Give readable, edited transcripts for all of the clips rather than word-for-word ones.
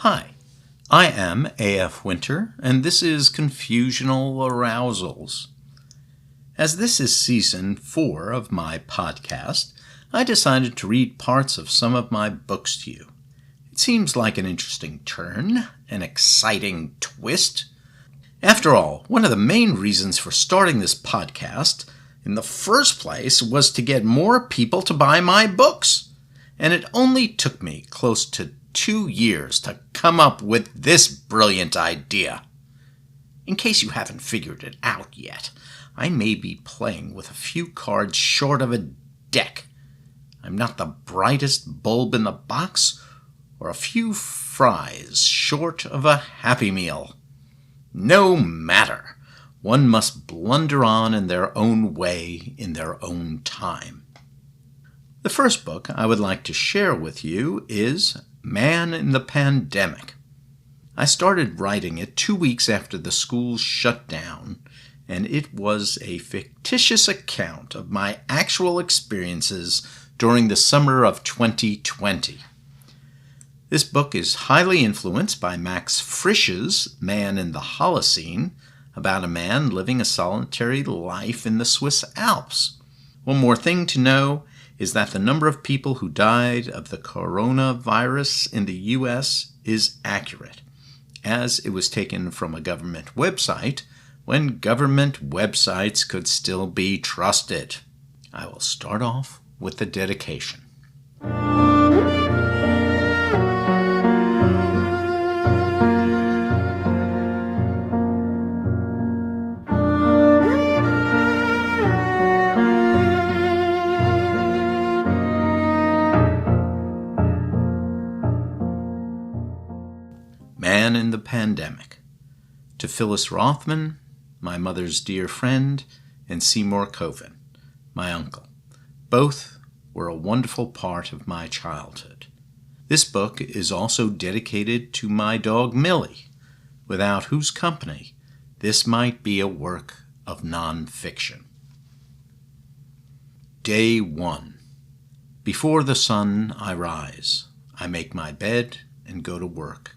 Hi, I am A.F. Winter, and this is Confusional Arousals. As this is season 4 of my podcast, I decided to read parts of some of my books to you. It seems like an interesting turn, an exciting twist. After all, one of the main reasons for starting this podcast in the first place was to get more people to buy my books. And it only took me close to 2 years to come up with this brilliant idea. In case you haven't figured it out yet, I may be playing with a few cards short of a deck. I'm not the brightest bulb in the box or a few fries short of a Happy Meal. No matter. One must blunder on in their own way, in their own time. The first book I would like to share with you is Man in the Pandemic. I started writing it 2 weeks after the schools shut down, and it was a fictitious account of my actual experiences during the summer of 2020. This book is highly influenced by Max Frisch's Man in the Holocene, about a man living a solitary life in the Swiss Alps. One more thing to know is that the number of people who died of the coronavirus in the U.S. is accurate, as it was taken from a government website when government websites could still be trusted. I will start off with the dedication. Man in the Pandemic. To Phyllis Rothman, my mother's dear friend, and Seymour Coven, my uncle. Both were a wonderful part of my childhood. This book is also dedicated to my dog Millie, without whose company this might be a work of non-fiction. Day 1. Before the sun I rise. I make my bed and go to work.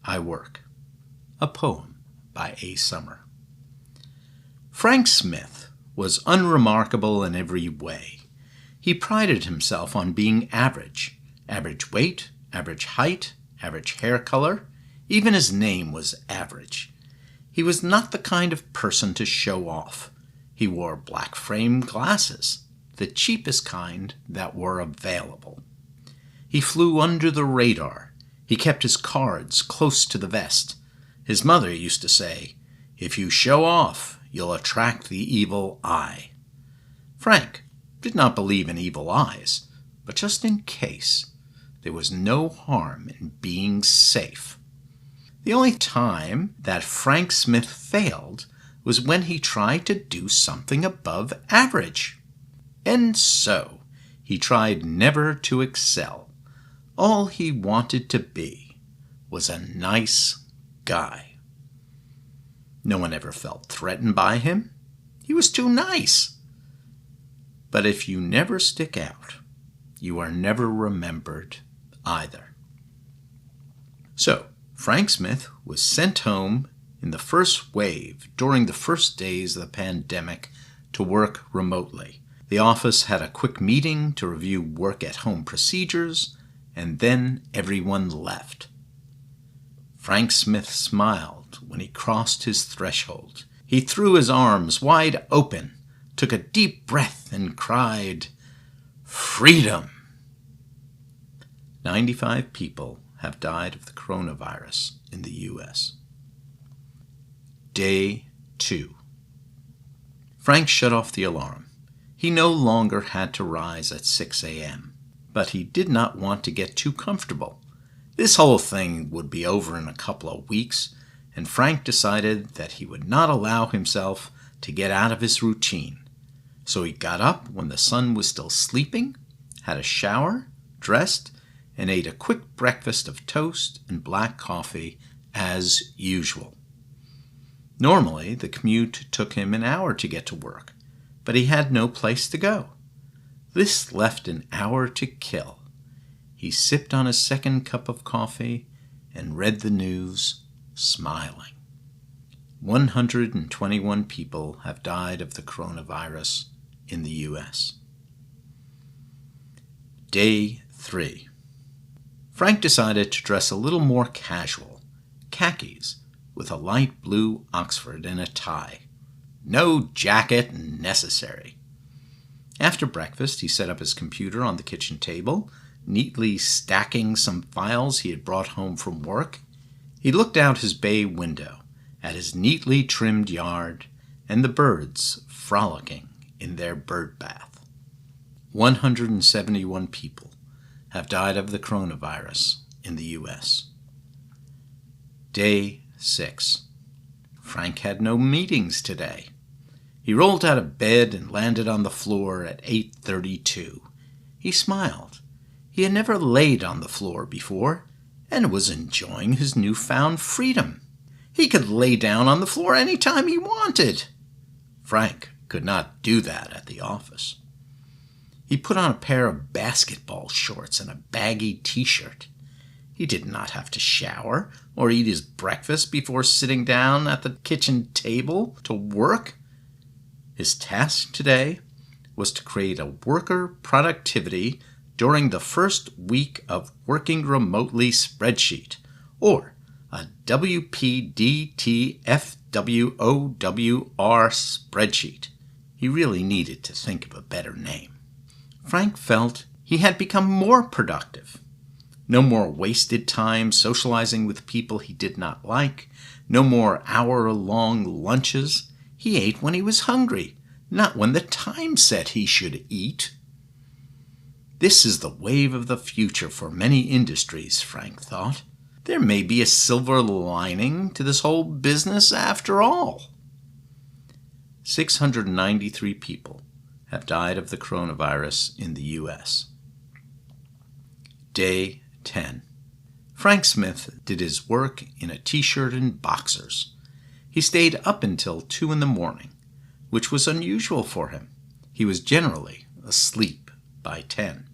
I work. A poem by A. Summer. Frank Smith was unremarkable in every way. He prided himself on being average weight, average height, average hair color. Even his name was average. He was not the kind of person to show off. He wore black frame glasses, the cheapest kind that were available. He flew under the radar. He kept his cards close to the vest. His mother used to say, "If you show off, you'll attract the evil eye." Frank did not believe in evil eyes, but just in case, there was no harm in being safe. The only time that Frank Smith failed was when he tried to do something above average. And so, he tried never to excel. All he wanted to be was a nice guy. No one ever felt threatened by him. He was too nice. But if you never stick out, you are never remembered either. So, Frank Smith was sent home in the first wave during the first days of the pandemic to work remotely. The office had a quick meeting to review work-at-home procedures, and then everyone left. Frank Smith smiled when he crossed his threshold. He threw his arms wide open, took a deep breath, and cried, "Freedom!" 95 people have died of the coronavirus in the U.S. Day 2. Frank shut off the alarm. He no longer had to rise at 6 a.m. But he did not want to get too comfortable. This whole thing would be over in a couple of weeks, and Frank decided that he would not allow himself to get out of his routine. So he got up when the sun was still sleeping, had a shower, dressed, and ate a quick breakfast of toast and black coffee as usual. Normally, the commute took him an hour to get to work, but he had no place to go. This left an hour to kill. He sipped on his second cup of coffee and read the news smiling. 121 people have died of the coronavirus in the U.S. Day 3. Frank decided to dress a little more casual, khakis with a light blue Oxford and a tie. No jacket necessary. After breakfast, he set up his computer on the kitchen table, neatly stacking some files he had brought home from work. He looked out his bay window at his neatly trimmed yard and the birds frolicking in their bird bath. 171 people have died of the coronavirus in the U.S. Day 6. Frank had no meetings today. He rolled out of bed and landed on the floor at 8:32. He smiled. He had never laid on the floor before and was enjoying his newfound freedom. He could lay down on the floor any time he wanted. Frank could not do that at the office. He put on a pair of basketball shorts and a baggy t-shirt. He did not have to shower or eat his breakfast before sitting down at the kitchen table to work. His task today was to create a worker productivity during the first week of working remotely spreadsheet, or a WPDTFWOWR spreadsheet. He really needed to think of a better name. Frank felt he had become more productive. No more wasted time socializing with people he did not like. No more hour-long lunches. He ate when he was hungry, not when the time said he should eat. This is the wave of the future for many industries, Frank thought. There may be a silver lining to this whole business after all. 693 people have died of the coronavirus in the U.S. Day 10. Frank Smith did his work in a t-shirt and boxers. He stayed up until 2 in the morning, which was unusual for him. He was generally asleep by 10.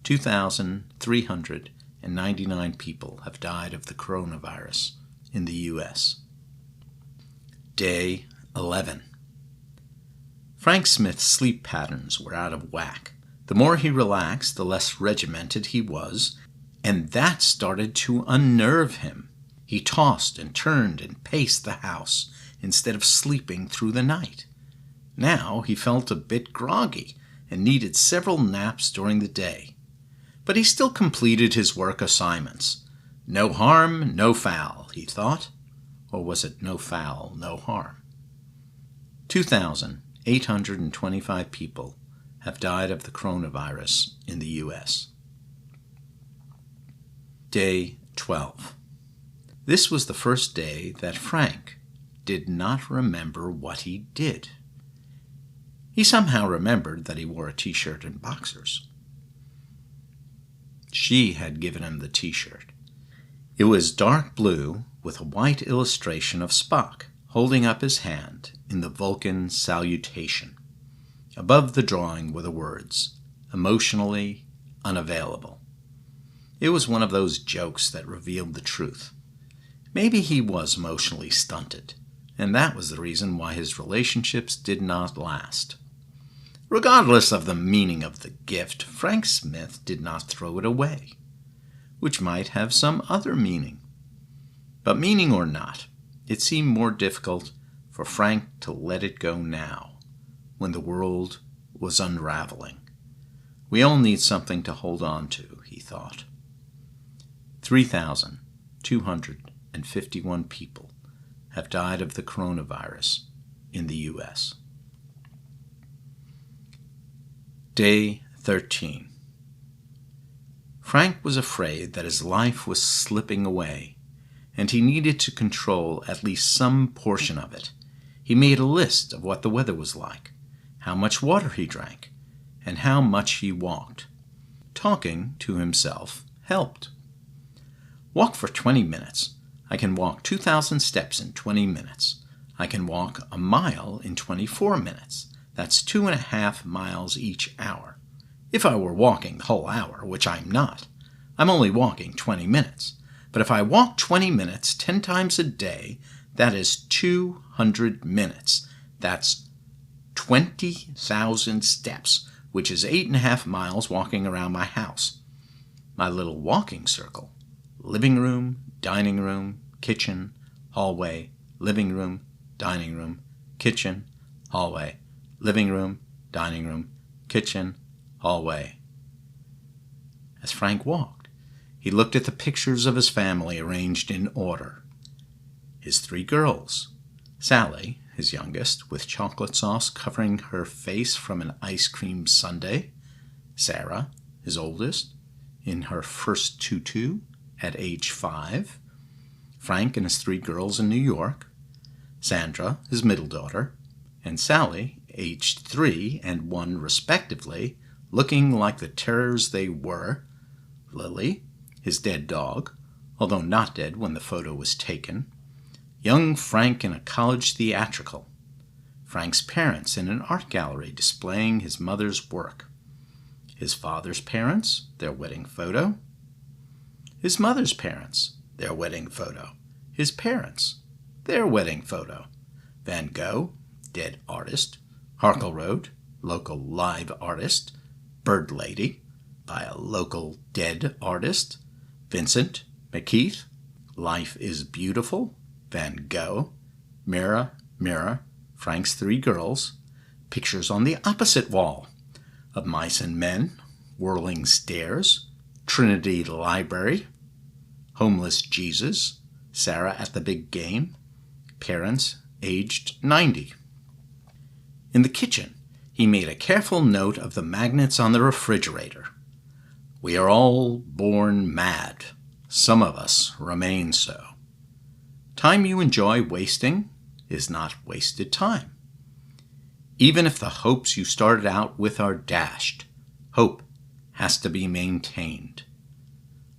2,399 people have died of the coronavirus in the U.S. Day 11. Frank Smith's sleep patterns were out of whack. The more he relaxed, the less regimented he was, and that started to unnerve him. He tossed and turned and paced the house instead of sleeping through the night. Now he felt a bit groggy and needed several naps during the day. But he still completed his work assignments. No harm, no foul, he thought. Or was it no foul, no harm? 2,825 people have died of the coronavirus in the U.S. Day 12. This was the first day that Frank did not remember what he did. He somehow remembered that he wore a t-shirt and boxers. She had given him the t-shirt. It was dark blue with a white illustration of Spock holding up his hand in the Vulcan salutation. Above the drawing were the words, "Emotionally unavailable." It was one of those jokes that revealed the truth. Maybe he was emotionally stunted, and that was the reason why his relationships did not last. Regardless of the meaning of the gift, Frank Smith did not throw it away, which might have some other meaning. But meaning or not, it seemed more difficult for Frank to let it go now, when the world was unraveling. We all need something to hold on to, he thought. 3,251 people have died of the coronavirus in the U.S. Day 13. Frank was afraid that his life was slipping away, and he needed to control at least some portion of it. He made a list of what the weather was like, how much water he drank, and how much he walked. Talking to himself helped. Walk for 20 minutes. I can walk 2,000 steps in 20 minutes. I can walk a mile in 24 minutes. That's 2.5 miles each hour. If I were walking the whole hour, which I'm not, I'm only walking 20 minutes. But if I walk 20 minutes 10 times a day, that is 200 minutes. That's 20,000 steps, which is 8.5 miles walking around my house. My little walking circle: living room, dining room, kitchen, hallway, living room, dining room, kitchen, hallway, living room, dining room, kitchen, hallway. As Frank walked, he looked at the pictures of his family arranged in order. His 3 girls: Sally, his youngest, with chocolate sauce covering her face from an ice cream sundae; Sarah, his oldest, in her first tutu at age 5; Frank and his 3 girls in New York; Sandra, his middle daughter; and Sally, aged 3 and 1 respectively, looking like the terrors they were; Lily, his dead dog, although not dead when the photo was taken; young Frank in a college theatrical; Frank's parents in an art gallery displaying his mother's work; his father's parents, their wedding photo; his mother's parents, their wedding photo; his parents, their wedding photo; Van Gogh, dead artist; Harkleroad, local live artist; Bird Lady, by a local dead artist; Vincent, McKeith, Life is Beautiful, Van Gogh; Mirror, Mirror, Frank's 3 girls; pictures on the opposite wall of Mice and Men, Whirling Stairs, Trinity Library, Homeless Jesus, Sarah at the Big Game, parents aged 90. In the kitchen, he made a careful note of the magnets on the refrigerator. We are all born mad. Some of us remain so. Time you enjoy wasting is not wasted time. Even if the hopes you started out with are dashed, hope has to be maintained.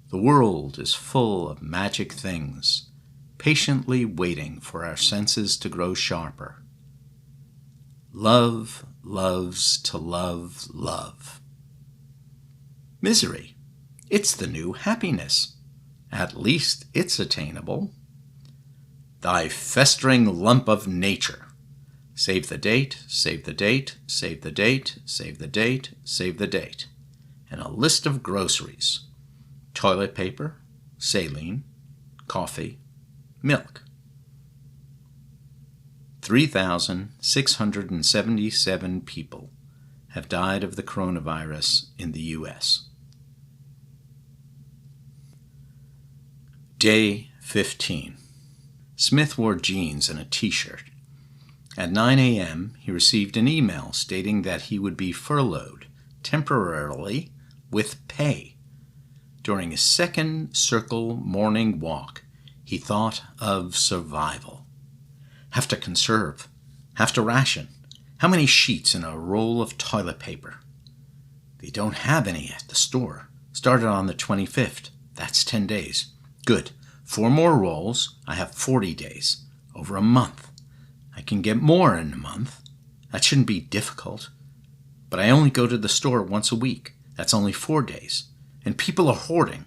The world is full of magic things, patiently waiting for our senses to grow sharper. Love loves to love love. Misery, it's the new happiness. At least it's attainable. Thy festering lump of nature. Save the date, save the date, save the date, save the date, save the date. And a list of groceries: toilet paper, saline, coffee, milk. 3,677 people have died of the coronavirus in the U.S. Day 15. Smith wore jeans and a t-shirt. At 9 a.m., he received an email stating that he would be furloughed temporarily with pay. During his second circle morning walk, he thought of survival. Have to conserve. Have to ration. How many sheets in a roll of toilet paper? They don't have any at the store. Started on the 25th. That's 10 days. Good. 4 more rolls. I have 40 days. Over a month. I can get more in a month. That shouldn't be difficult. But I only go to the store once a week. That's only 4 days. And people are hoarding.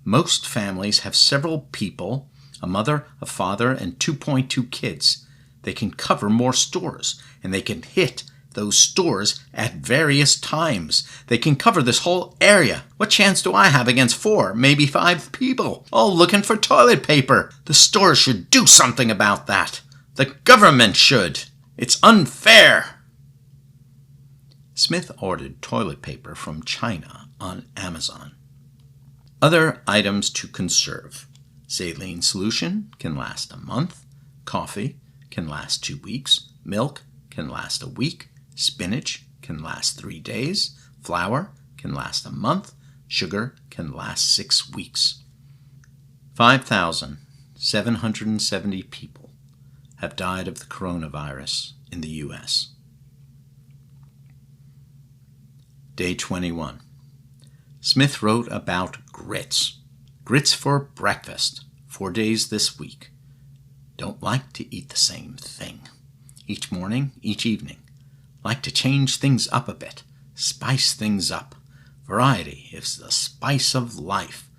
Most families have several people, a mother, a father, and 2.2 kids. They can cover more stores, and they can hit those stores at various times. They can cover this whole area. What chance do I have against 4, maybe 5 people, all looking for toilet paper? The stores should do something about that. The government should. It's unfair. Smith ordered toilet paper from China on Amazon. Other items to conserve: saline solution can last a month, coffee can last 2 weeks, milk can last a week, spinach can last 3 days, flour can last a month, sugar can last 6 weeks. 5,770 people have died of the coronavirus in the U.S. Day 21. Smith wrote about grits. Grits for breakfast, 4 days this week. Don't like to eat the same thing. Each morning, each evening. Like to change things up a bit. Spice things up. Variety is the spice of life.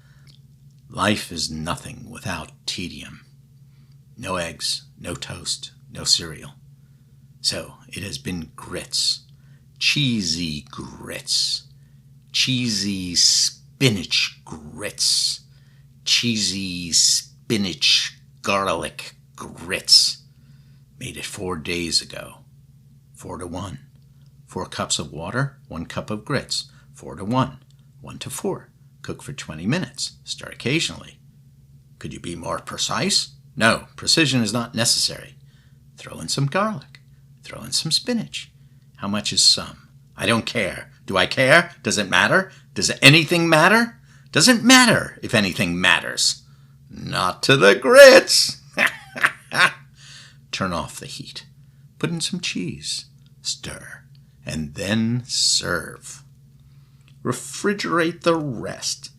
Life is nothing without tedium. No eggs, no toast, no cereal. So it has been grits, cheesy grits, cheesy spinach grits, cheesy spinach garlic grits. Made it 4 days ago. 4 to 1. 4 cups of water, 1 cup of grits. 4 to 1. 1 to 4. Cook for 20 minutes. Stir occasionally. Could you be more precise? No, precision is not necessary. Throw in some garlic. Throw in some spinach. How much is some? I don't care. Do I care? Does it matter? Does anything matter? Doesn't matter if anything matters. Not to the grits. Turn off the heat. Put in some cheese. Stir. And then serve. Refrigerate the rest.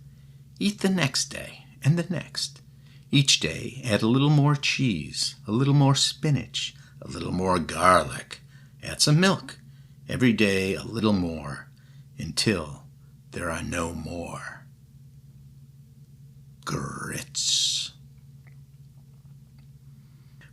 Eat the next day and the next. Each day add a little more cheese, a little more spinach, a little more garlic. Add some milk. Every day a little more until there are no more grits.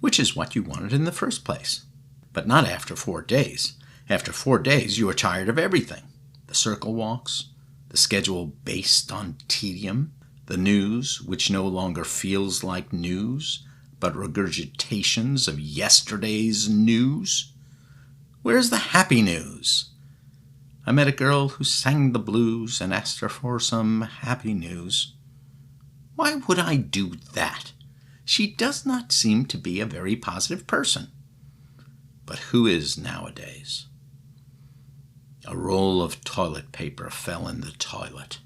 Which is what you wanted in the first place. But not after 4 days. After 4 days, you are tired of everything. The circle walks, the schedule based on tedium, the news, which no longer feels like news, but regurgitations of yesterday's news. Where's the happy news? I met a girl who sang the blues and asked her for some happy news. Why would I do that? She does not seem to be a very positive person. But who is nowadays? A roll of toilet paper fell in the toilet.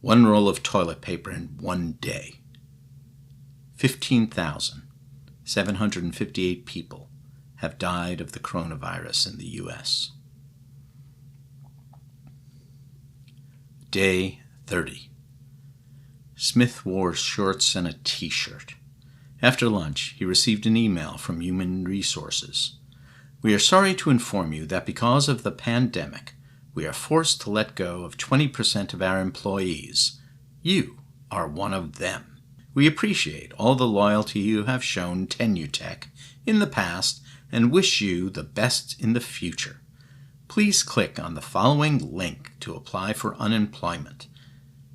1 roll of toilet paper in 1 day. 15,758 people have died of the coronavirus in the U.S. Day 30. Smith wore shorts and a t-shirt. After lunch, he received an email from Human Resources. We are sorry to inform you that because of the pandemic, we are forced to let go of 20% of our employees. You are one of them. We appreciate all the loyalty you have shown Tenutech in the past and wish you the best in the future. Please click on the following link to apply for unemployment.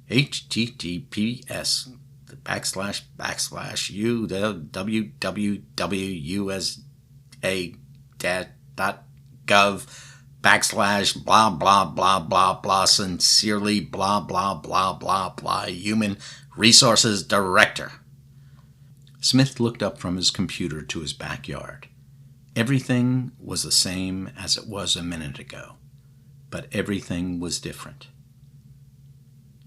https://www.usa.gov/ blah blah blah blah blah sincerely blah blah blah blah blah Human Resources Director. Smith looked up from his computer to his backyard. Everything was the same as it was a minute ago, but everything was different.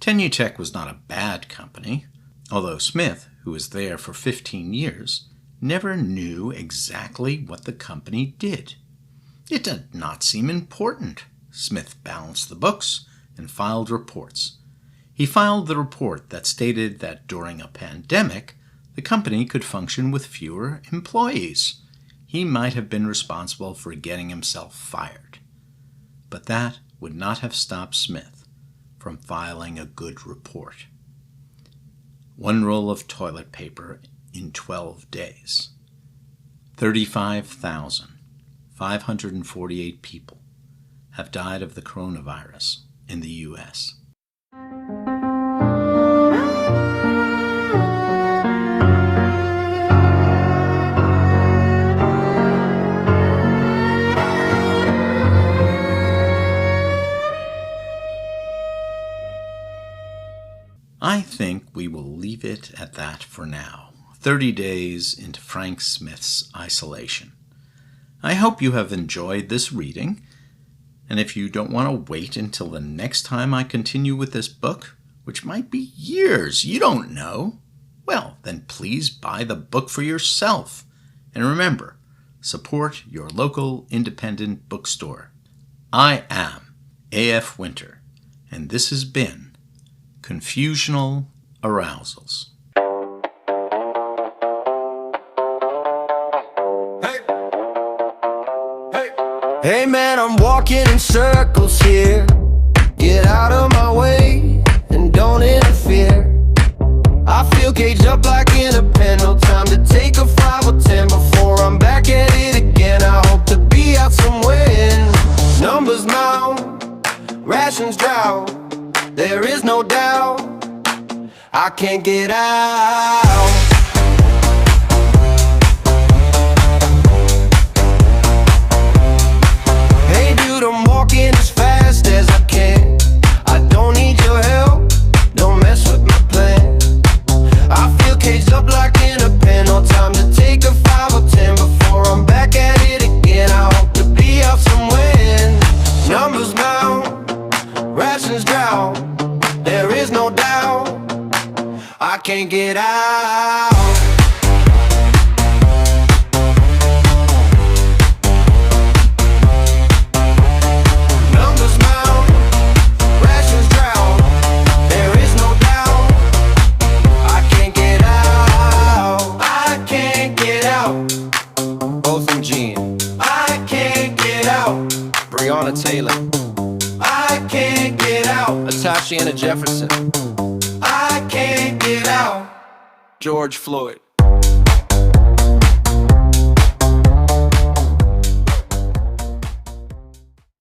Tenutech was not a bad company, although Smith, who was there for 15 years, never knew exactly what the company did. It did not seem important. Smith balanced the books and filed reports. He filed the report that stated that during a pandemic, the company could function with fewer employees. He might have been responsible for getting himself fired. But that would not have stopped Smith from filing a good report. 1 roll of toilet paper in 12 days. 35,548 people have died of the coronavirus in the U.S. I think we will leave it at that for now, 30 days into Frank Smith's isolation. I hope you have enjoyed this reading, and if you don't want to wait until the next time I continue with this book, which might be years, you don't know, well, then please buy the book for yourself. And remember, support your local independent bookstore. I am A.F. Winter, and this has been Confusional Arousals. Hey man, I'm walking in circles here. Get out of my way and don't interfere. I can't get out. Hey dude, I'm walking as fast as I can. I don't need your help, don't mess with my plan. I feel caged up like in a pen. No time to take a 5 or 10 before I'm back at it again. I hope to be out somewhere. Numbers mount, rations drown. There is no doubt I can't get out. Numbers mount, rations drown. There is no doubt I can't get out. I can't get out. Both and Jean. I can't get out. Breonna Taylor. I can't get out. Natasha Jefferson. I can't get out. George Floyd.